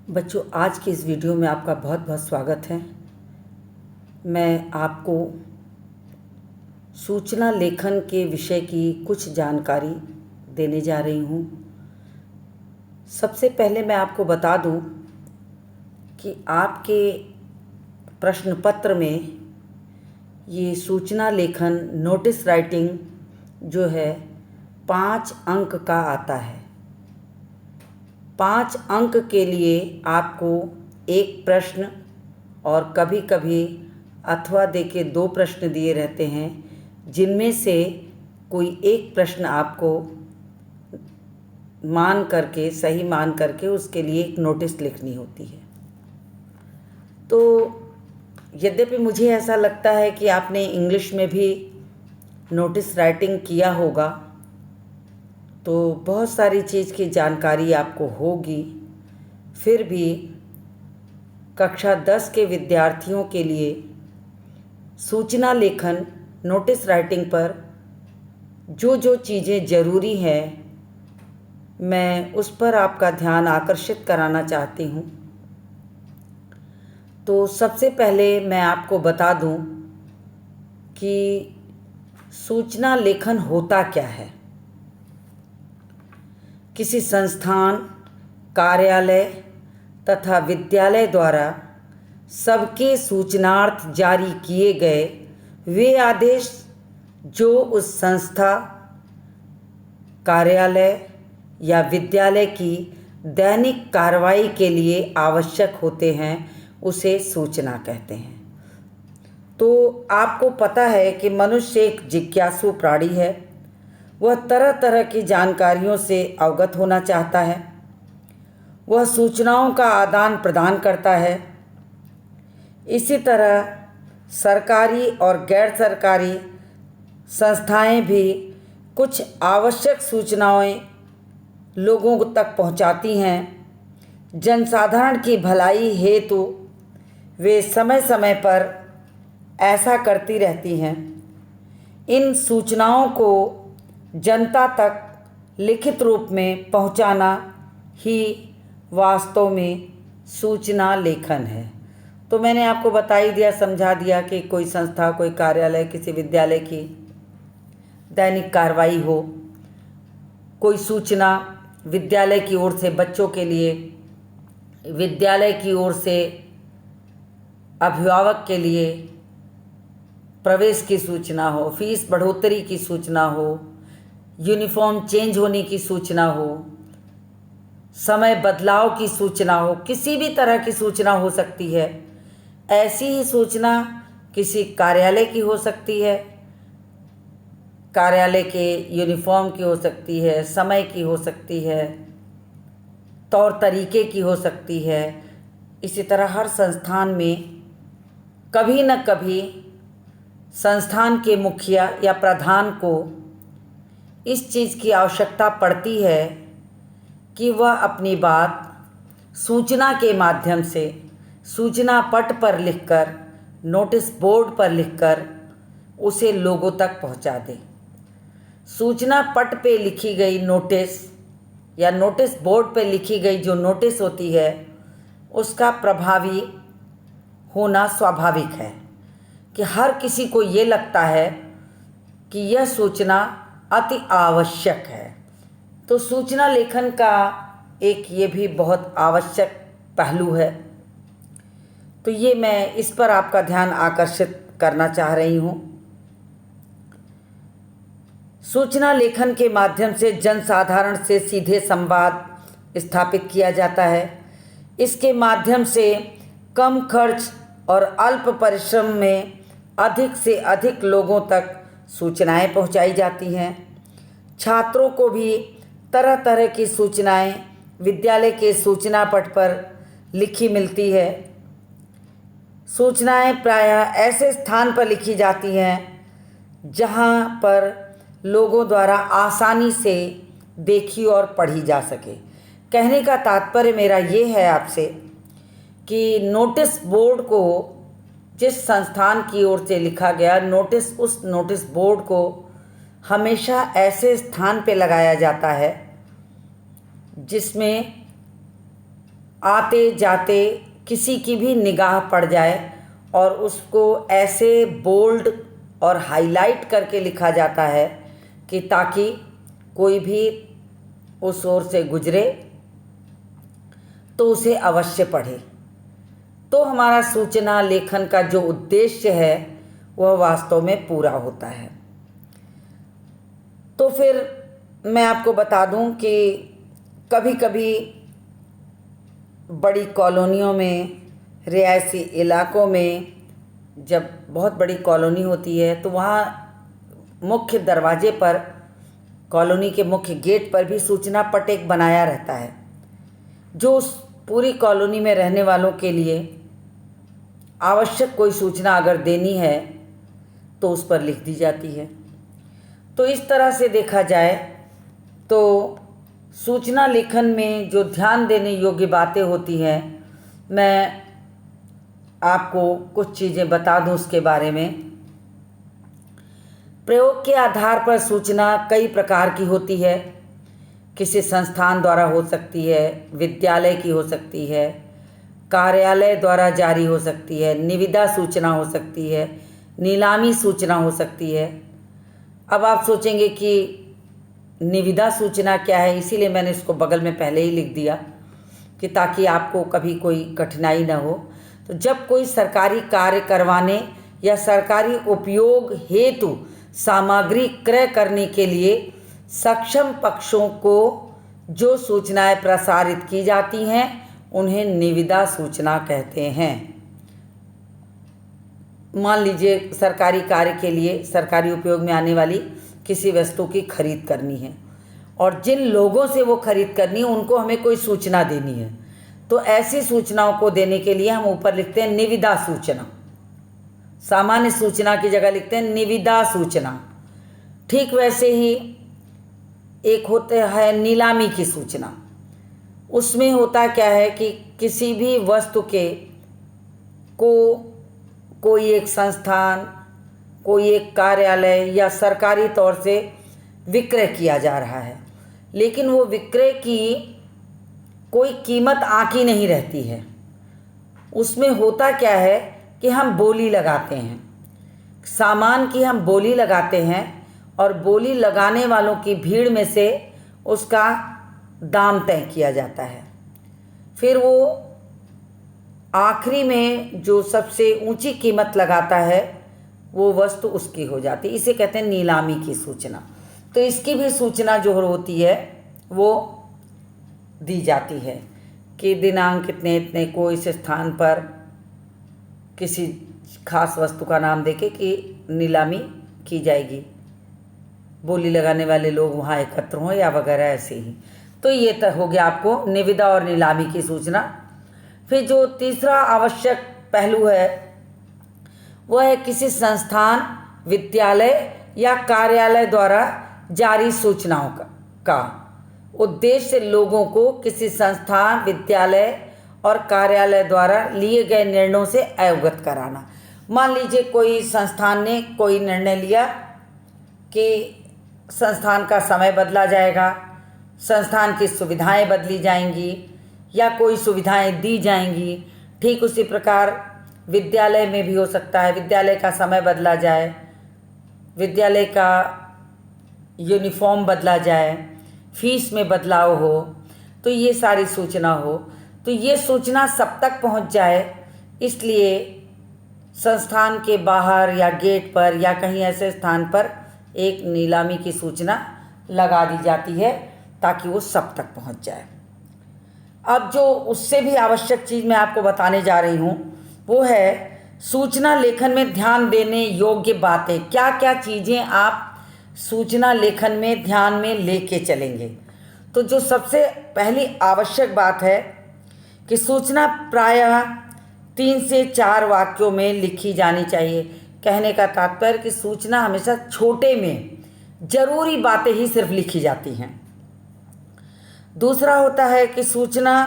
बच्चों, आज की इस वीडियो में आपका बहुत बहुत स्वागत है। मैं आपको सूचना लेखन के विषय की कुछ जानकारी देने जा रही हूँ। सबसे पहले मैं आपको बता दूँ कि आपके प्रश्न पत्र में ये सूचना लेखन नोटिस राइटिंग जो है 5 अंक का आता है। 5 अंक के लिए आपको एक प्रश्न और कभी कभी अथवा देके 2 प्रश्न दिए रहते हैं, जिनमें से कोई एक प्रश्न आपको सही मान करके उसके लिए एक नोटिस लिखनी होती है। तो यद्यपि मुझे ऐसा लगता है कि आपने इंग्लिश में भी नोटिस राइटिंग किया होगा, तो बहुत सारी चीज़ की जानकारी आपको होगी। फिर भी कक्षा 10 के विद्यार्थियों के लिए सूचना लेखन नोटिस राइटिंग पर जो जो चीज़ें ज़रूरी हैं, मैं उस पर आपका ध्यान आकर्षित कराना चाहती हूँ। तो सबसे पहले मैं आपको बता दूँ कि सूचना लेखन होता क्या है। किसी संस्थान, कार्यालय तथा विद्यालय द्वारा सबके सूचनार्थ जारी किए गए वे आदेश जो उस संस्था, कार्यालय या विद्यालय की दैनिक कार्रवाई के लिए आवश्यक होते हैं, उसे सूचना कहते हैं। तो आपको पता है कि मनुष्य एक जिज्ञासु प्राणी है। वह तरह तरह की जानकारियों से अवगत होना चाहता है। वह सूचनाओं का आदान प्रदान करता है। इसी तरह सरकारी और गैर सरकारी संस्थाएं भी कुछ आवश्यक सूचनाएं लोगों तक पहुंचाती हैं। जनसाधारण की भलाई हेतु वे समय समय पर ऐसा करती रहती हैं। इन सूचनाओं को जनता तक लिखित रूप में पहुंचाना ही वास्तव में सूचना लेखन है। तो मैंने आपको बता ही दिया, समझा दिया कि कोई संस्था, कोई कार्यालय, किसी विद्यालय की दैनिक कार्रवाई हो, कोई सूचना विद्यालय की ओर से बच्चों के लिए, विद्यालय की ओर से अभिभावक के लिए प्रवेश की सूचना हो, फीस बढ़ोतरी की सूचना हो, यूनिफॉर्म चेंज होने की सूचना हो, समय बदलाव की सूचना हो, किसी भी तरह की सूचना हो सकती है। ऐसी ही सूचना किसी कार्यालय की हो सकती है, कार्यालय के यूनिफॉर्म की हो सकती है, समय की हो सकती है, तौर तरीके की हो सकती है। इसी तरह हर संस्थान में कभी न कभी संस्थान के मुखिया या प्रधान को इस चीज़ की आवश्यकता पड़ती है कि वह अपनी बात सूचना के माध्यम से सूचना पट पर लिखकर, नोटिस बोर्ड पर लिखकर उसे लोगों तक पहुंचा दे। सूचना पट पे लिखी गई नोटिस या नोटिस बोर्ड पे लिखी गई जो नोटिस होती है, उसका प्रभावी होना स्वाभाविक है कि हर किसी को ये लगता है कि यह सूचना अति आवश्यक है। तो सूचना लेखन का एक ये भी बहुत आवश्यक पहलू है। तो ये मैं इस पर आपका ध्यान आकर्षित करना चाह रही हूँ। सूचना लेखन के माध्यम से जनसाधारण से सीधे संवाद स्थापित किया जाता है। इसके माध्यम से कम खर्च और अल्प परिश्रम में अधिक से अधिक लोगों तक सूचनाएं पहुंचाई जाती हैं। छात्रों को भी तरह तरह की सूचनाएं विद्यालय के सूचना पट पर लिखी मिलती है। सूचनाएं प्रायः ऐसे स्थान पर लिखी जाती हैं जहां पर लोगों द्वारा आसानी से देखी और पढ़ी जा सके। कहने का तात्पर्य मेरा ये है आपसे कि नोटिस बोर्ड को जिस संस्थान की ओर से लिखा गया नोटिस, उस नोटिस बोर्ड को हमेशा ऐसे स्थान पे लगाया जाता है जिसमें आते जाते किसी की भी निगाह पड़ जाए और उसको ऐसे बोल्ड और हाईलाइट करके लिखा जाता है कि ताकि कोई भी उस ओर से गुजरे तो उसे अवश्य पढ़े। तो हमारा सूचना लेखन का जो उद्देश्य है वह वास्तव में पूरा होता है। तो फिर मैं आपको बता दूं कि कभी कभी बड़ी कॉलोनियों में, रिहायशी इलाकों में जब बहुत बड़ी कॉलोनी होती है तो वहाँ मुख्य दरवाजे पर, कॉलोनी के मुख्य गेट पर भी सूचना पट एक बनाया रहता है, जो उस पूरी कॉलोनी में रहने वालों के लिए आवश्यक कोई सूचना अगर देनी है तो उस पर लिख दी जाती है। तो इस तरह से देखा जाए तो सूचना लेखन में जो ध्यान देने योग्य बातें होती हैं, मैं आपको कुछ चीज़ें बता दूं उसके बारे में। प्रयोग के आधार पर सूचना कई प्रकार की होती है। किसी संस्थान द्वारा हो सकती है, विद्यालय की हो सकती है, कार्यालय द्वारा जारी हो सकती है, निविदा सूचना हो सकती है, नीलामी सूचना हो सकती है। अब आप सोचेंगे कि निविदा सूचना क्या है, इसीलिए मैंने इसको बगल में पहले ही लिख दिया कि ताकि आपको कभी कोई कठिनाई ना हो। तो जब कोई सरकारी कार्य करवाने या सरकारी उपयोग हेतु सामग्री क्रय करने के लिए सक्षम पक्षों को जो सूचनाएं प्रसारित की जाती हैं उन्हें निविदा सूचना कहते हैं। मान लीजिए सरकारी कार्य के लिए सरकारी उपयोग में आने वाली किसी वस्तु की खरीद करनी है और जिन लोगों से वो खरीद करनी है उनको हमें कोई सूचना देनी है, तो ऐसी सूचनाओं को देने के लिए हम ऊपर लिखते हैं निविदा सूचना। सामान्य सूचना की जगह लिखते हैं निविदा सूचना। ठीक वैसे ही एक होता है नीलामी की सूचना। उसमें होता क्या है कि किसी भी वस्तु के को कोई एक संस्थान, कोई एक कार्यालय या सरकारी तौर से विक्रय किया जा रहा है, लेकिन वो विक्रय की कोई कीमत आंकी नहीं रहती है। उसमें होता क्या है कि हम बोली लगाते हैं, सामान की हम बोली लगाते हैं और बोली लगाने वालों की भीड़ में से उसका दाम तय किया जाता है। फिर वो आखिरी में जो सबसे ऊंची कीमत लगाता है वो वस्तु उसकी हो जाती है। इसे कहते हैं नीलामी की सूचना। तो इसकी भी सूचना जो होती है वो दी जाती है कि दिनांक इतने इतने को इस स्थान पर किसी खास वस्तु का नाम देके कि नीलामी की जाएगी, बोली लगाने वाले लोग वहाँ एकत्र हों या वगैरह ऐसे ही। तो ये तो हो गया आपको निविदा और नीलामी की सूचना। फिर जो तीसरा आवश्यक पहलू है वह है किसी संस्थान, विद्यालय या कार्यालय द्वारा जारी सूचनाओं का उद्देश्य लोगों को किसी संस्थान, विद्यालय और कार्यालय द्वारा लिए गए निर्णयों से अवगत कराना। मान लीजिए कोई संस्थान ने कोई निर्णय लिया कि संस्थान का समय बदला जाएगा, संस्थान की सुविधाएं बदली जाएंगी या कोई सुविधाएं दी जाएंगी। ठीक उसी प्रकार विद्यालय में भी हो सकता है, विद्यालय का समय बदला जाए, विद्यालय का यूनिफॉर्म बदला जाए, फीस में बदलाव हो, तो ये सारी सूचना हो। तो ये सूचना सब तक पहुंच जाए, इसलिए संस्थान के बाहर या गेट पर या कहीं ऐसे स्थान पर एक नीलामी की सूचना लगा दी जाती है ताकि वो सब तक पहुंच जाए। अब जो उससे भी आवश्यक चीज़ मैं आपको बताने जा रही हूँ वो है सूचना लेखन में ध्यान देने योग्य बातें। क्या क्या चीज़ें आप सूचना लेखन में ध्यान में लेके चलेंगे। तो जो सबसे पहली आवश्यक बात है कि सूचना प्रायः 3 से 4 वाक्यों में लिखी जानी चाहिए। कहने का तात्पर्य कि सूचना हमेशा छोटे में जरूरी बातें ही सिर्फ लिखी जाती हैं। दूसरा होता है कि सूचना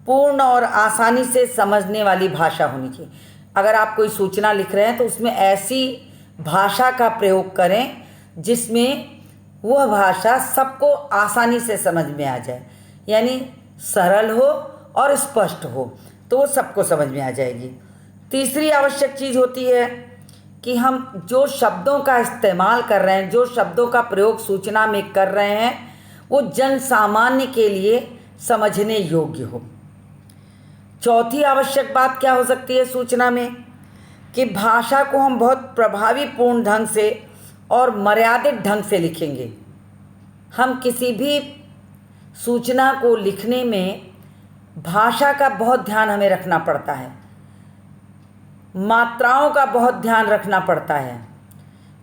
पूर्ण और आसानी से समझने वाली भाषा होनी चाहिए। अगर आप कोई सूचना लिख रहे हैं तो उसमें ऐसी भाषा का प्रयोग करें जिसमें वह भाषा सबको आसानी से समझ में आ जाए, यानी सरल हो और स्पष्ट हो, तो वो सबको समझ में आ जाएगी। तीसरी आवश्यक चीज़ होती है कि हम जो शब्दों का इस्तेमाल कर रहे हैं, जो शब्दों का प्रयोग सूचना में कर रहे हैं, वो जन सामान्य के लिए समझने योग्य हो। चौथी आवश्यक बात क्या हो सकती है सूचना में, कि भाषा को हम बहुत प्रभावीपूर्ण ढंग से और मर्यादित ढंग से लिखेंगे। हम किसी भी सूचना को लिखने में भाषा का बहुत ध्यान हमें रखना पड़ता है, मात्राओं का बहुत ध्यान रखना पड़ता है।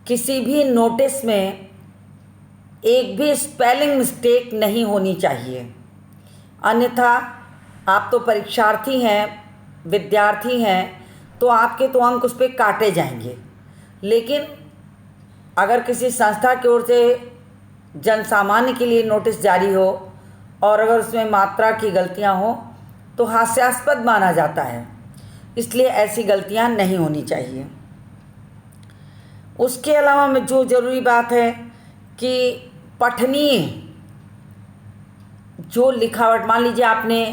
किसी भी नोटिस में एक भी स्पेलिंग मिस्टेक नहीं होनी चाहिए, अन्यथा आप तो परीक्षार्थी हैं, विद्यार्थी हैं, तो आपके तो अंक उस पर काटे जाएंगे। लेकिन अगर किसी संस्था की ओर से जन सामान्य के लिए नोटिस जारी हो और अगर उसमें मात्रा की गलतियां हो तो हास्यास्पद माना जाता है, इसलिए ऐसी गलतियां नहीं होनी चाहिए। उसके अलावा में जो ज़रूरी बात है कि पठनीय जो लिखावट, मान लीजिए आपने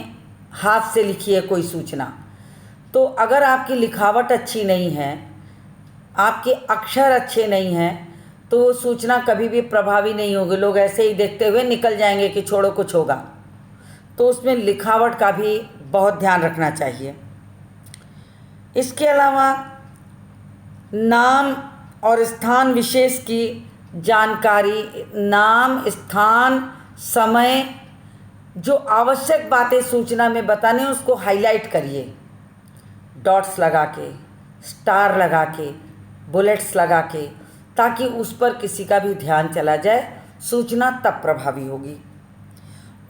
हाथ से लिखी है कोई सूचना, तो अगर आपकी लिखावट अच्छी नहीं है, आपके अक्षर अच्छे नहीं हैं, तो वो सूचना कभी भी प्रभावी नहीं होगी। लोग ऐसे ही देखते हुए निकल जाएंगे कि छोड़ो कुछ होगा। तो उसमें लिखावट का भी बहुत ध्यान रखना चाहिए। इसके अलावा नाम और स्थान विशेष की जानकारी, नाम, स्थान, समय, जो आवश्यक बातें सूचना में बताने उसको हाईलाइट करिए, डॉट्स लगा के, स्टार लगा के, बुलेट्स लगा के, ताकि उस पर किसी का भी ध्यान चला जाए, सूचना तब प्रभावी होगी।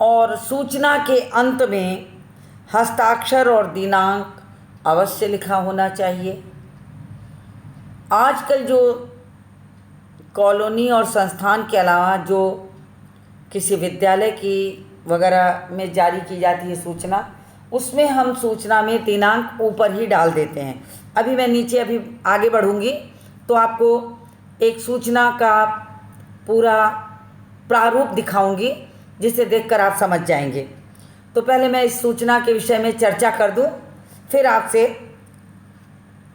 और सूचना के अंत में हस्ताक्षर और दिनांक अवश्य लिखा होना चाहिए। आजकल जो कॉलोनी और संस्थान के अलावा जो किसी विद्यालय की वगैरह में जारी की जाती है सूचना, उसमें हम सूचना में दिनांक ऊपर ही डाल देते हैं। अभी मैं नीचे अभी आगे बढ़ूंगी तो आपको एक सूचना का पूरा प्रारूप दिखाऊंगी, जिसे देखकर आप समझ जाएंगे। तो पहले मैं इस सूचना के विषय में चर्चा कर दूं, फिर आपसे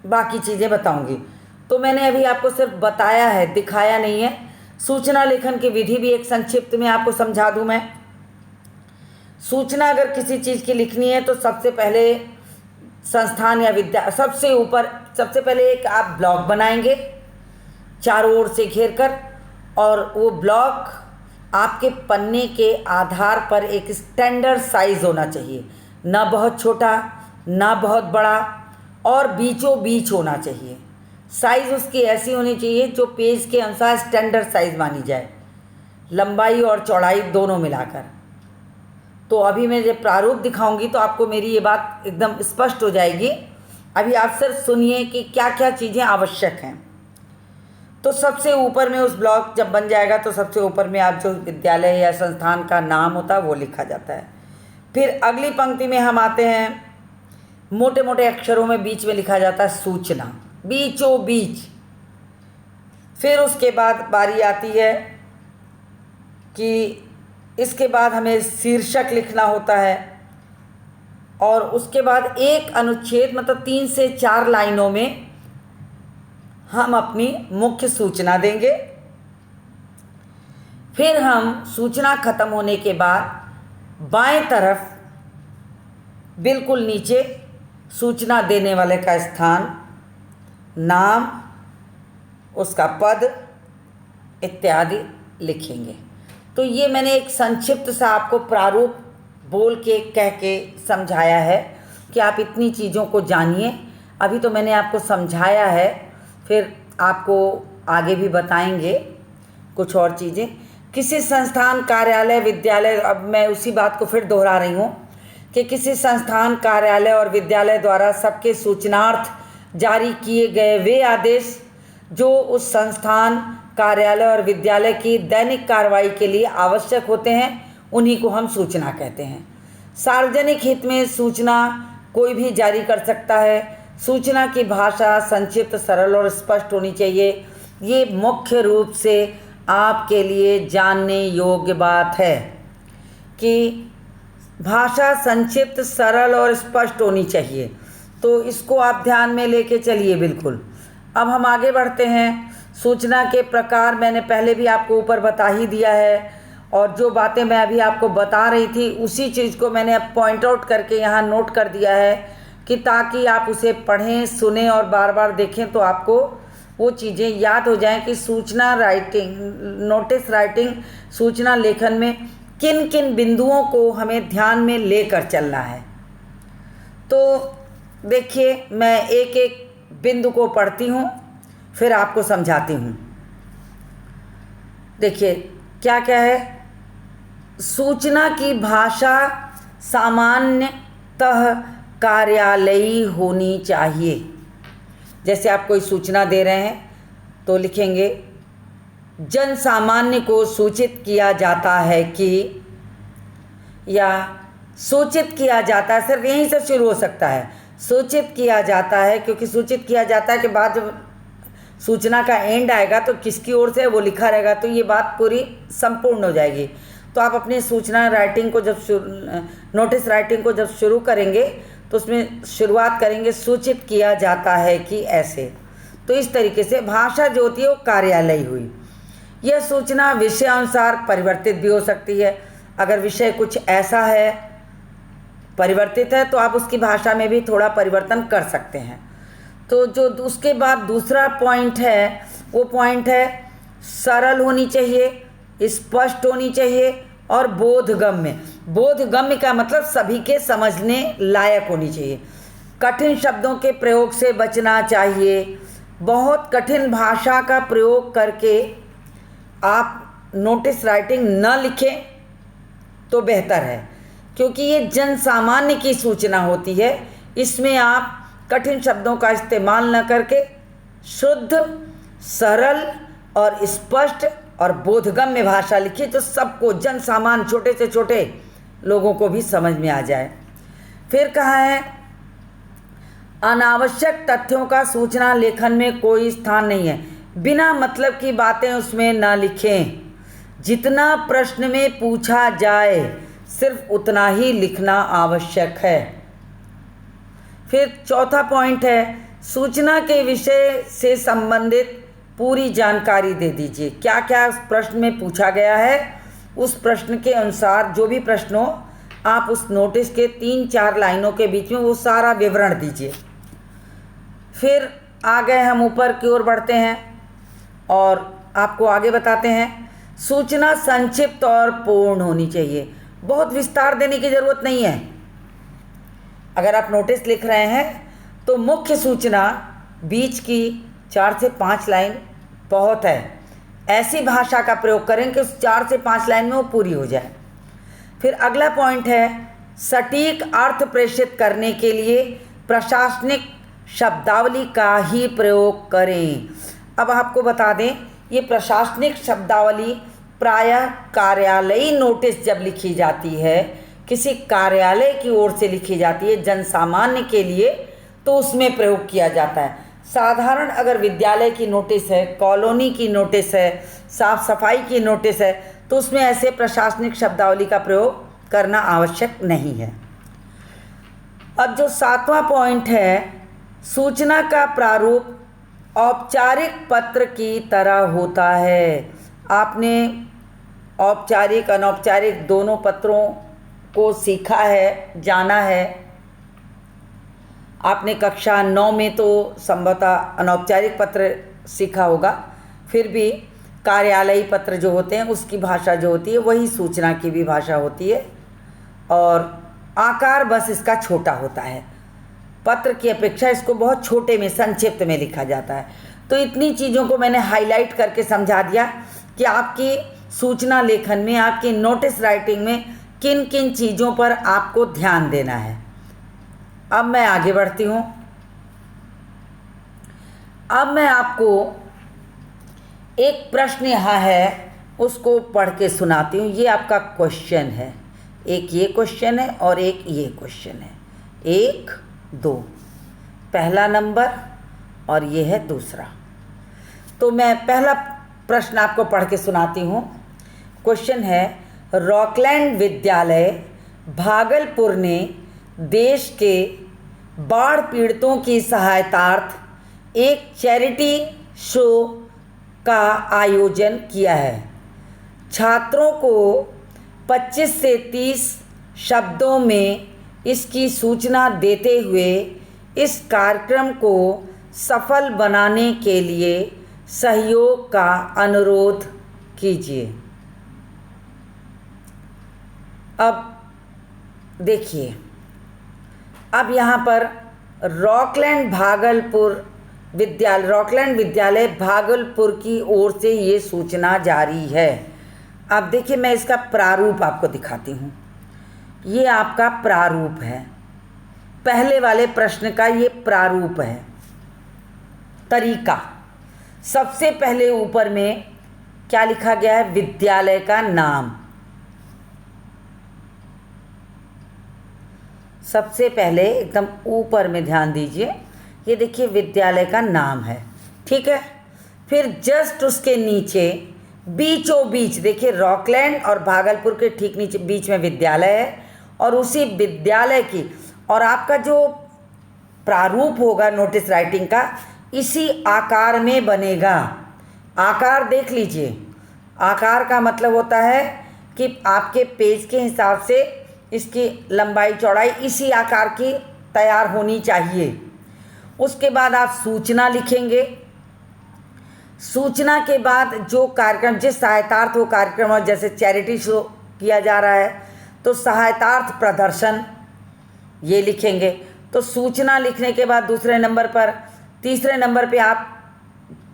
बाकी चीज़ें बताऊंगी। तो मैंने अभी आपको सिर्फ बताया है, दिखाया नहीं है। सूचना लेखन की विधि भी एक संक्षिप्त में आपको समझा दूं मैं। सूचना अगर किसी चीज़ की लिखनी है तो सबसे पहले संस्थान या सबसे पहले एक आप ब्लॉक बनाएंगे चारों ओर से घेर कर, और वो ब्लॉक आपके पन्ने के आधार पर एक स्टैंडर्ड साइज़ होना चाहिए, ना बहुत छोटा ना बहुत बड़ा, और बीचों बीच होना चाहिए। साइज़ उसकी ऐसी होनी चाहिए जो पेज के अनुसार स्टैंडर्ड साइज़ मानी जाए, लंबाई और चौड़ाई दोनों मिलाकर। तो अभी मैं जब प्रारूप दिखाऊंगी तो आपको मेरी ये बात एकदम स्पष्ट हो जाएगी। अभी आप सिर्फ सुनिए कि क्या क्या चीज़ें आवश्यक हैं। तो सबसे ऊपर में उस ब्लॉक जब बन जाएगा तो सबसे ऊपर में आप जो विद्यालय या संस्थान का नाम होता है वो लिखा जाता है। फिर अगली पंक्ति में हम आते हैं, मोटे मोटे अक्षरों में बीच में लिखा जाता है सूचना, बीचों बीच। फिर उसके बाद बारी आती है कि इसके बाद हमें शीर्षक लिखना होता है, और उसके बाद एक अनुच्छेद मतलब 3 से 4 लाइनों में हम अपनी मुख्य सूचना देंगे। फिर हम सूचना खत्म होने के बाद बाएं तरफ बिल्कुल नीचे सूचना देने वाले का स्थान, नाम, उसका पद इत्यादि लिखेंगे। तो ये मैंने एक संक्षिप्त सा आपको प्रारूप बोल के कह के समझाया है कि आप इतनी चीज़ों को जानिए। अभी तो मैंने आपको समझाया है, फिर आपको आगे भी बताएंगे कुछ और चीज़ें। किसी संस्थान, कार्यालय, विद्यालय, अब मैं उसी बात को फिर दोहरा रही हूँ कि किसी संस्थान, कार्यालय और विद्यालय द्वारा सबके सूचनार्थ जारी किए गए वे आदेश जो उस संस्थान, कार्यालय और विद्यालय की दैनिक कार्रवाई के लिए आवश्यक होते हैं, उन्हीं को हम सूचना कहते हैं। सार्वजनिक हित में सूचना कोई भी जारी कर सकता है। सूचना की भाषा संक्षिप्त, सरल और स्पष्ट होनी चाहिए। ये मुख्य रूप से आपके लिए जानने योग्य बात है कि भाषा संक्षिप्त, सरल और स्पष्ट होनी चाहिए। तो इसको आप ध्यान में लेके चलिए बिल्कुल। अब हम आगे बढ़ते हैं। सूचना के प्रकार मैंने पहले भी आपको ऊपर बता ही दिया है, और जो बातें मैं अभी आपको बता रही थी उसी चीज़ को मैंने अब पॉइंट आउट करके यहाँ नोट कर दिया है कि ताकि आप उसे पढ़ें, सुने और बार बार देखें तो आपको वो चीज़ें याद हो जाएं कि सूचना राइटिंग, नोटिस राइटिंग, सूचना लेखन में किन किन बिंदुओं को हमें ध्यान में लेकर चलना है। तो देखिए, मैं एक एक बिंदु को पढ़ती हूँ, फिर आपको समझाती हूँ। देखिए क्या क्या है। सूचना की भाषा सामान्यतः कार्यालयी होनी चाहिए। जैसे आप कोई सूचना दे रहे हैं तो लिखेंगे, जन सामान्य को सूचित किया जाता है कि, या सूचित किया जाता है, सिर्फ यहीं से शुरू हो सकता है। सूचित किया जाता है, क्योंकि सूचित किया जाता है के बाद जब सूचना का एंड आएगा तो किसकी ओर से वो लिखा रहेगा, तो ये बात पूरी संपूर्ण हो जाएगी। तो आप अपनी सूचना राइटिंग को जब नोटिस राइटिंग को जब शुरू करेंगे तो उसमें शुरुआत करेंगे, सूचित किया जाता है कि ऐसे। तो इस तरीके से भाषा जो होती है वो कार्यालयी हुई। यह सूचना विषय अनुसार परिवर्तित भी हो सकती है। अगर विषय कुछ ऐसा है, परिवर्तित है, तो आप उसकी भाषा में भी थोड़ा परिवर्तन कर सकते हैं। तो जो उसके बाद दूसरा पॉइंट है, वो पॉइंट है सरल होनी चाहिए, स्पष्ट होनी चाहिए और बोधगम्य। बोधगम्य का मतलब सभी के समझने लायक होनी चाहिए। कठिन शब्दों के प्रयोग से बचना चाहिए। बहुत कठिन भाषा का प्रयोग करके आप नोटिस राइटिंग न लिखें तो बेहतर है, क्योंकि ये जन सामान्य की सूचना होती है। इसमें आप कठिन शब्दों का इस्तेमाल न करके शुद्ध, सरल और स्पष्ट और बोधगम्य भाषा लिखिए, जो सबको, जन सामान्य, छोटे से छोटे लोगों को भी समझ में आ जाए। फिर कहा है, अनावश्यक तथ्यों का सूचना लेखन में कोई स्थान नहीं है। बिना मतलब की बातें उसमें ना लिखें। जितना प्रश्न में पूछा जाए सिर्फ उतना ही लिखना आवश्यक है। फिर चौथा पॉइंट है, सूचना के विषय से संबंधित पूरी जानकारी दे दीजिए। क्या क्या उस प्रश्न में पूछा गया है, उस प्रश्न के अनुसार जो भी प्रश्न हो, आप उस नोटिस के 3-4 लाइनों के बीच में वो सारा विवरण दीजिए। फिर आ गए हम ऊपर की ओर बढ़ते हैं और आपको आगे बताते हैं, सूचना संक्षिप्त और पूर्ण होनी चाहिए। बहुत विस्तार देने की ज़रूरत नहीं है। अगर आप नोटिस लिख रहे हैं तो मुख्य सूचना बीच की 4 से 5 लाइन बहुत है। ऐसी भाषा का प्रयोग करें कि उस 4 से 5 लाइन में वो पूरी हो जाए। फिर अगला पॉइंट है, सटीक अर्थ प्रेषित करने के लिए प्रशासनिक शब्दावली का ही प्रयोग करें। अब आपको बता दें, ये प्रशासनिक शब्दावली प्रायः कार्यालयी नोटिस जब लिखी जाती है, किसी कार्यालय की ओर से लिखी जाती है जन सामान्य के लिए, तो उसमें प्रयोग किया जाता है। साधारण अगर विद्यालय की नोटिस है, कॉलोनी की नोटिस है, साफ सफाई की नोटिस है, तो उसमें ऐसे प्रशासनिक शब्दावली का प्रयोग करना आवश्यक नहीं है। अब जो 7वां पॉइंट है, सूचना का प्रारूप औपचारिक पत्र की तरह होता है। आपने औपचारिक अनौपचारिक दोनों पत्रों को सीखा है, जाना है। आपने कक्षा 9 में तो संभवतः अनौपचारिक पत्र सीखा होगा, फिर भी कार्यालयी पत्र जो होते हैं उसकी भाषा जो होती है वही सूचना की भी भाषा होती है, और आकार बस इसका छोटा होता है। पत्र की अपेक्षा इसको बहुत छोटे में, संक्षिप्त में लिखा जाता है। तो इतनी चीज़ों को मैंने हाईलाइट करके समझा दिया कि आपकी सूचना लेखन में, आपकी नोटिस राइटिंग में किन किन चीज़ों पर आपको ध्यान देना है। अब मैं आगे बढ़ती हूँ। अब मैं आपको एक प्रश्न यहाँ है, उसको पढ़ के सुनाती हूँ। ये आपका क्वेश्चन है, एक ये क्वेश्चन है और एक ये क्वेश्चन है, 1, 2, पहला नंबर और ये है दूसरा। तो मैं पहला प्रश्न आपको पढ़ के सुनाती हूँ। क्वेश्चन है, रॉकलैंड विद्यालय भागलपुर ने देश के बाढ़ पीड़ितों की सहायतार्थ एक चैरिटी शो का आयोजन किया है। छात्रों को 25 से 30 शब्दों में इसकी सूचना देते हुए इस कार्यक्रम को सफल बनाने के लिए सहयोग का अनुरोध कीजिए। अब देखिए, अब यहाँ पर रॉकलैंड विद्यालय भागलपुर की ओर से ये सूचना जारी है। अब देखिए, मैं इसका प्रारूप आपको दिखाती हूँ। ये आपका प्रारूप है, पहले वाले प्रश्न का ये प्रारूप है। तरीका, सबसे पहले ऊपर में क्या लिखा गया है? विद्यालय का नाम। सबसे पहले एकदम ऊपर में ध्यान दीजिए, ये देखिए विद्यालय का नाम है, ठीक है। फिर जस्ट उसके नीचे बीचों बीच देखिए रॉकलैंड और भागलपुर के ठीक नीचे बीच में विद्यालय है, और उसी विद्यालय की और आपका जो प्रारूप होगा नोटिस राइटिंग का इसी आकार में बनेगा। आकार देख लीजिए, आकार का मतलब होता है कि आपके पेज के हिसाब से इसकी लंबाई चौड़ाई इसी आकार की तैयार होनी चाहिए। उसके बाद आप सूचना लिखेंगे। सूचना के बाद जो कार्यक्रम जिस सहायतार्थ वो कार्यक्रम और जैसे चैरिटी शो किया जा रहा है तो सहायतार्थ प्रदर्शन ये लिखेंगे। तो सूचना लिखने के बाद दूसरे नंबर पर, तीसरे नंबर पे आप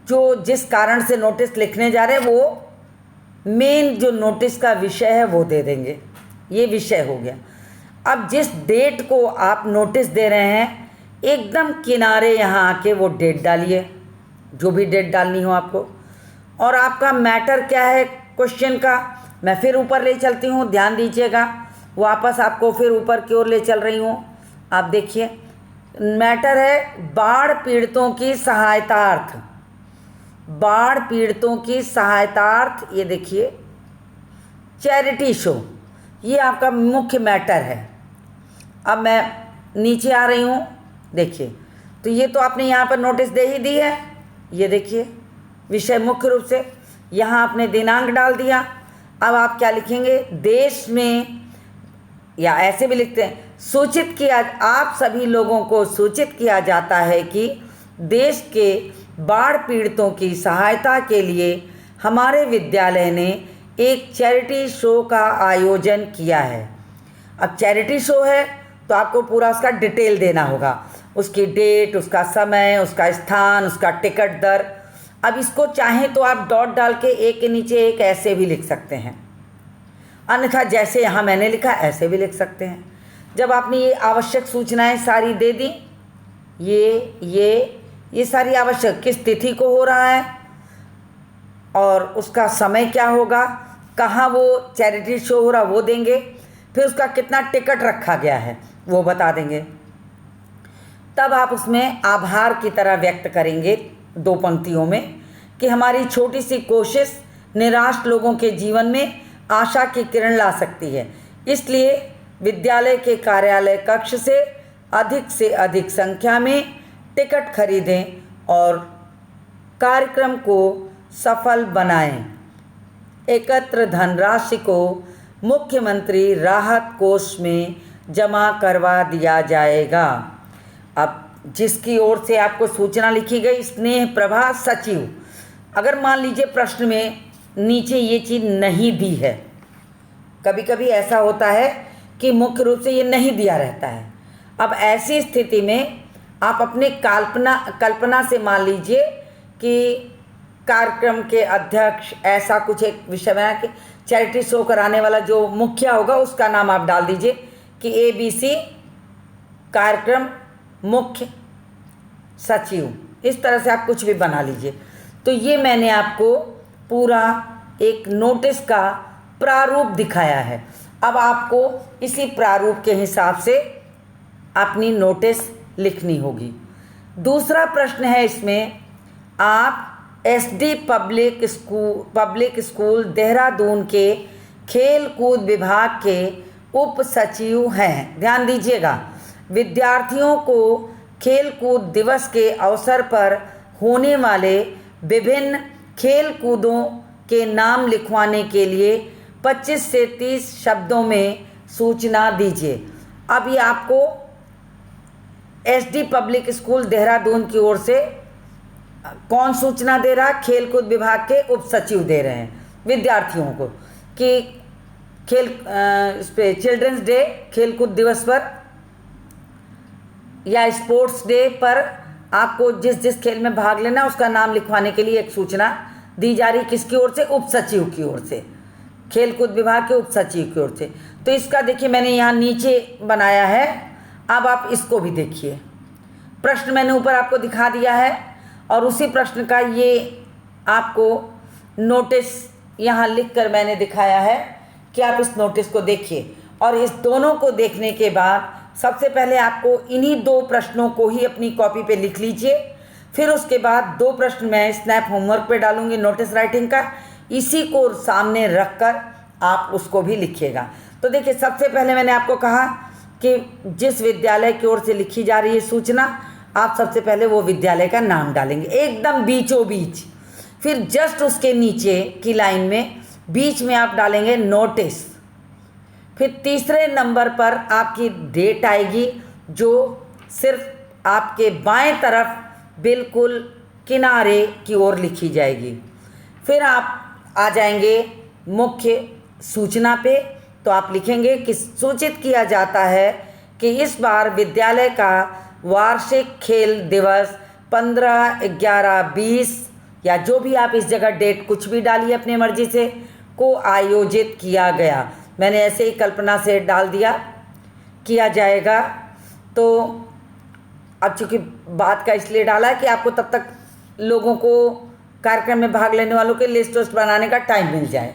जो जिस कारण से नोटिस लिखने जा रहे हैं वो मेन जो नोटिस का विषय है वो दे देंगे। ये विषय हो गया। अब जिस डेट को आप नोटिस दे रहे हैं एकदम किनारे यहाँ आके वो डेट डालिए, जो भी डेट डालनी हो आपको। और आपका मैटर क्या है क्वेश्चन का, मैं फिर ऊपर ले चलती हूँ, ध्यान दीजिएगा। वापस आपको फिर ऊपर की ओर ले चल रही हूँ। आप देखिए मैटर है बाढ़ पीड़ितों की सहायतार्थ। बाढ़ पीड़ितों की सहायतार्थ ये देखिए चैरिटी शो, ये आपका मुख्य मैटर है। अब मैं नीचे आ रही हूँ, देखिए तो ये तो आपने यहाँ पर नोटिस दे ही दी है। ये देखिए विषय मुख्य रूप से यहाँ आपने दिनांक डाल दिया। अब आप क्या लिखेंगे? देश में, या ऐसे भी लिखते हैं, सूचित किया, आप सभी लोगों को सूचित किया जाता है कि देश के बाढ़ पीड़ितों की सहायता के लिए हमारे विद्यालय ने एक चैरिटी शो का आयोजन किया है। अब चैरिटी शो है तो आपको पूरा उसका डिटेल देना होगा, उसकी डेट, उसका समय, उसका स्थान, उसका टिकट दर। अब इसको चाहें तो आप डॉट डाल के एक के नीचे एक ऐसे भी लिख सकते हैं, अन्यथा जैसे यहाँ मैंने लिखा ऐसे भी लिख सकते हैं। जब आपने ये आवश्यक सूचनाएं सारी दे दी, ये सारी आवश्यक, किस तिथि को हो रहा है और उसका समय क्या होगा, कहाँ वो चैरिटी शो हो रहा वो देंगे, फिर उसका कितना टिकट रखा गया है वो बता देंगे। तब आप उसमें आभार की तरह व्यक्त करेंगे 2 पंक्तियों में कि हमारी छोटी सी कोशिश निराश लोगों के जीवन में आशा की किरण ला सकती है, इसलिए विद्यालय के कार्यालय कक्ष से अधिक संख्या में टिकट खरीदें और कार्यक्रम को सफल बनाएं। एकत्र धनराशि को मुख्यमंत्री राहत कोष में जमा करवा दिया जाएगा। अब जिसकी ओर से आपको सूचना लिखी गई, स्नेह प्रभा सचिव। अगर मान लीजिए प्रश्न में नीचे ये चीज़ नहीं दी है, कभी कभी ऐसा होता है कि मुख्य रूप से ये नहीं दिया रहता है। अब ऐसी स्थिति में आप अपने कल्पना से मान लीजिए कि कार्यक्रम के अध्यक्ष, ऐसा कुछ एक विषय बना कि चैरिटी शो कराने वाला जो मुखिया होगा उसका नाम आप डाल दीजिए कि ABC कार्यक्रम मुख्य सचिव, इस तरह से आप कुछ भी बना लीजिए। तो ये मैंने आपको पूरा एक नोटिस का प्रारूप दिखाया है। अब आपको इसी प्रारूप के हिसाब से अपनी नोटिस लिखनी होगी। दूसरा प्रश्न है इसमें, आप SD पब्लिक स्कूल देहरादून के खेल कूद विभाग के उप सचिव हैं। ध्यान दीजिएगा, विद्यार्थियों को खेल कूद दिवस के अवसर पर होने वाले विभिन्न खेल कूदों के नाम लिखवाने के लिए 25 से 30 शब्दों में सूचना दीजिए। अब ये आपको SD पब्लिक स्कूल देहरादून की ओर से कौन सूचना दे रहा है? खेलकूद विभाग के उप सचिव दे रहे हैं विद्यार्थियों को कि इस पे चिल्ड्रंस डे, खेलकूद दिवस पर या स्पोर्ट्स डे पर आपको जिस जिस खेल में भाग लेना उसका नाम लिखवाने के लिए एक सूचना दी जा रही। किसकी ओर से? उप सचिव की ओर से, खेलकूद विभाग के उप सचिव की ओर से। तो इसका देखिए मैंने यहाँ नीचे बनाया है, अब आप इसको भी देखिए। प्रश्न मैंने ऊपर आपको दिखा दिया है और उसी प्रश्न का ये आपको नोटिस यहाँ लिखकर मैंने दिखाया है कि आप इस नोटिस को देखिए। और इस दोनों को देखने के बाद सबसे पहले आपको इन्हीं 2 प्रश्नों को ही अपनी कॉपी पे लिख लीजिए। फिर उसके बाद 2 प्रश्न मैं स्नैप होमवर्क पे डालूंगी नोटिस राइटिंग का, इसी को सामने रखकर आप उसको भी लिखिएगा। तो देखिए सबसे पहले मैंने आपको कहा कि जिस विद्यालय की ओर से लिखी जा रही है सूचना, आप सबसे पहले वो विद्यालय का नाम डालेंगे एकदम बीचों बीच। फिर जस्ट उसके नीचे की लाइन में बीच में आप डालेंगे नोटिस। फिर तीसरे नंबर पर आपकी डेट आएगी जो सिर्फ आपके बाएं तरफ बिल्कुल किनारे की ओर लिखी जाएगी। फिर आप आ जाएंगे मुख्य सूचना पे, तो आप लिखेंगे कि सूचित किया जाता है कि इस बार विद्यालय का वार्षिक खेल दिवस 15/11/20 या जो भी आप इस जगह डेट कुछ भी डालिए अपनी मर्जी से को आयोजित किया गया। मैंने ऐसे ही कल्पना से डाल दिया किया जाएगा। तो अब चूँकि बात का इसलिए डाला है कि आपको तब तक लोगों को कार्यक्रम में भाग लेने वालों के लिस्ट वोस्ट बनाने का टाइम मिल जाए।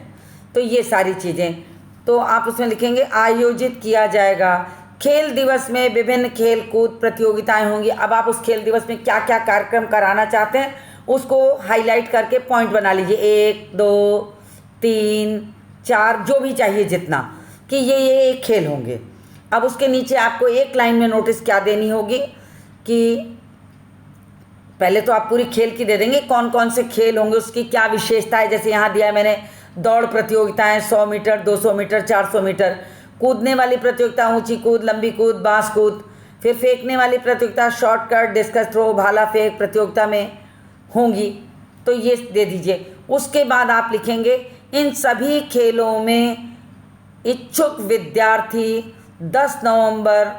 तो ये सारी चीज़ें तो आप उसमें लिखेंगे आयोजित किया जाएगा। खेल दिवस में विभिन्न खेल कूद प्रतियोगिताएं होंगी। अब आप उस खेल दिवस में क्या क्या कार्यक्रम कराना चाहते हैं उसको हाईलाइट करके पॉइंट बना लीजिए, 1 2 3 4 जो भी चाहिए जितना, कि ये खेल होंगे। अब उसके नीचे आपको एक लाइन में नोटिस क्या देनी होगी कि पहले तो आप पूरी खेल की दे देंगे, कौन कौन से खेल होंगे, उसकी क्या विशेषता है। जैसे यहाँ दिया है मैंने दौड़ प्रतियोगिताएं 100 मीटर, 200 मीटर, 400 मीटर, कूदने वाली प्रतियोगिता ऊंची कूद, लंबी कूद, बांस कूद, फिर फेंकने वाली प्रतियोगिता शॉर्टकट, डिस्कस थ्रो, भाला फेंक प्रतियोगिता में होंगी। तो ये दे दीजिए। उसके बाद आप लिखेंगे इन सभी खेलों में इच्छुक विद्यार्थी 10 नवंबर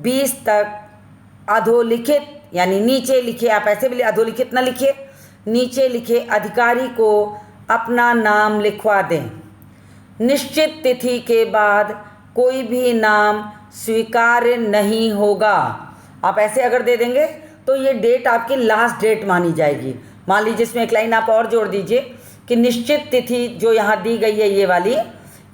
20 तक अधोलिखित, यानी नीचे लिखे, आप ऐसे भी अधोलिखित ना लिखिए, नीचे लिखे अधिकारी को अपना नाम लिखवा दें। निश्चित तिथि के बाद कोई भी नाम स्वीकार्य नहीं होगा। आप ऐसे अगर दे देंगे तो ये डेट आपकी लास्ट डेट मानी जाएगी। मान लीजिए इसमें एक लाइन आप और जोड़ दीजिए कि निश्चित तिथि जो यहाँ दी गई है ये वाली,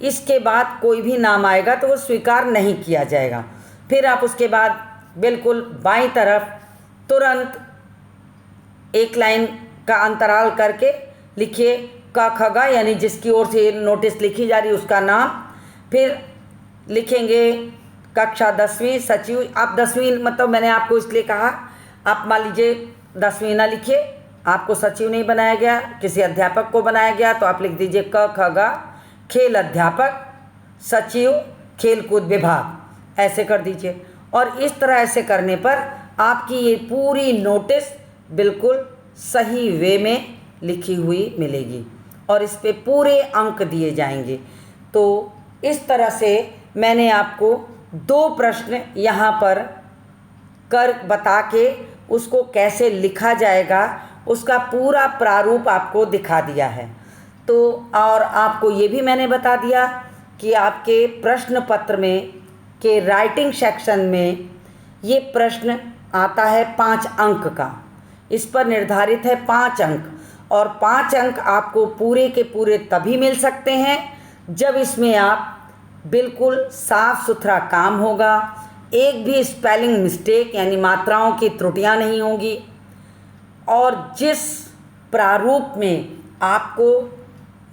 इसके बाद कोई भी नाम आएगा तो वो स्वीकार नहीं किया जाएगा। फिर आप उसके बाद बिल्कुल बाईं तरफ तुरंत एक लाइन का अंतराल करके लिखिए क ख ग, यानी जिसकी ओर से नोटिस लिखी जा रही है उसका नाम। फिर लिखेंगे कक्षा 10वीं सचिव। आप 10वीं मतलब मैंने आपको इसलिए कहा, आप मान लीजिए 10वीं ना लिखिए, आपको सचिव नहीं बनाया गया, किसी अध्यापक को बनाया गया, तो आप लिख दीजिए क ख ग खेल अध्यापक सचिव खेलकूद विभाग, ऐसे कर दीजिए। और इस तरह ऐसे करने पर आपकी ये पूरी नोटिस बिल्कुल सही वे में लिखी हुई मिलेगी और इस पे पूरे अंक दिए जाएंगे। तो इस तरह से मैंने आपको 2 प्रश्न यहाँ पर कर बता के उसको कैसे लिखा जाएगा उसका पूरा प्रारूप आपको दिखा दिया है। तो और आपको ये भी मैंने बता दिया कि आपके प्रश्न पत्र में के राइटिंग सेक्शन में ये प्रश्न आता है 5 अंक का। इस पर निर्धारित है 5 अंक, और 5 अंक आपको पूरे के पूरे तभी मिल सकते हैं जब इसमें आप बिल्कुल साफ सुथरा काम होगा, एक भी स्पेलिंग मिस्टेक यानी मात्राओं की त्रुटियां नहीं होंगी, और जिस प्रारूप में आपको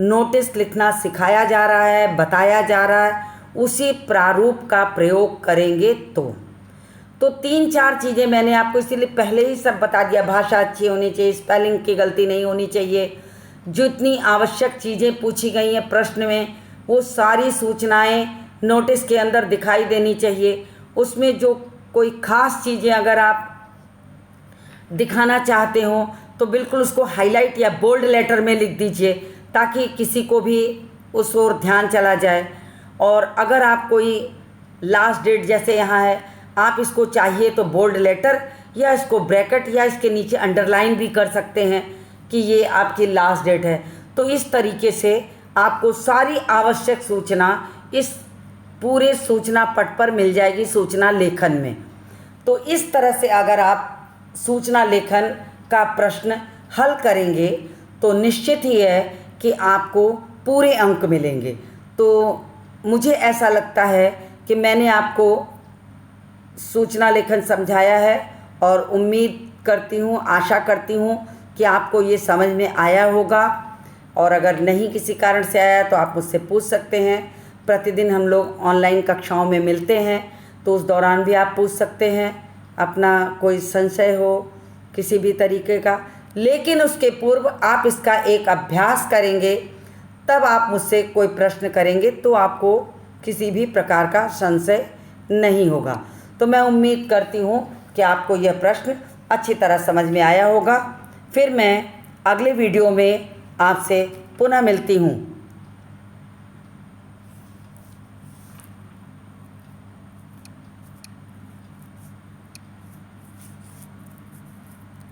नोटिस लिखना सिखाया जा रहा है, बताया जा रहा है, उसी प्रारूप का प्रयोग करेंगे तो 3-4 चीज़ें मैंने आपको इसीलिए पहले ही सब बता दिया। भाषा अच्छी होनी चाहिए, स्पेलिंग की गलती नहीं होनी चाहिए, जितनी आवश्यक चीज़ें पूछी गई हैं प्रश्न में वो सारी सूचनाएं नोटिस के अंदर दिखाई देनी चाहिए। उसमें जो कोई ख़ास चीज़ें अगर आप दिखाना चाहते हो तो बिल्कुल उसको हाईलाइट या बोल्ड लेटर में लिख दीजिए, ताकि किसी को भी उस ओर ध्यान चला जाए। और अगर आप कोई लास्ट डेट जैसे यहाँ है, आप इसको चाहिए तो बोल्ड लेटर या इसको ब्रैकेट या इसके नीचे अंडरलाइन भी कर सकते हैं कि ये आपकी लास्ट डेट है। तो इस तरीके से आपको सारी आवश्यक सूचना इस पूरे सूचना पट पर मिल जाएगी सूचना लेखन में। तो इस तरह से अगर आप सूचना लेखन का प्रश्न हल करेंगे तो निश्चित ही है कि आपको पूरे अंक मिलेंगे। तो मुझे ऐसा लगता है कि मैंने आपको सूचना लेखन समझाया है और उम्मीद करती हूँ, आशा करती हूँ कि आपको ये समझ में आया होगा। और अगर नहीं किसी कारण से आया तो आप मुझसे पूछ सकते हैं। प्रतिदिन हम लोग ऑनलाइन कक्षाओं में मिलते हैं, तो उस दौरान भी आप पूछ सकते हैं अपना कोई संशय हो किसी भी तरीके का। लेकिन उसके पूर्व आप इसका एक अभ्यास करेंगे, तब आप मुझसे कोई प्रश्न करेंगे तो आपको किसी भी प्रकार का संशय नहीं होगा। तो मैं उम्मीद करती हूँ कि आपको यह प्रश्न अच्छी तरह समझ में आया होगा। फिर मैं अगले वीडियो में आपसे पुनः मिलती हूँ।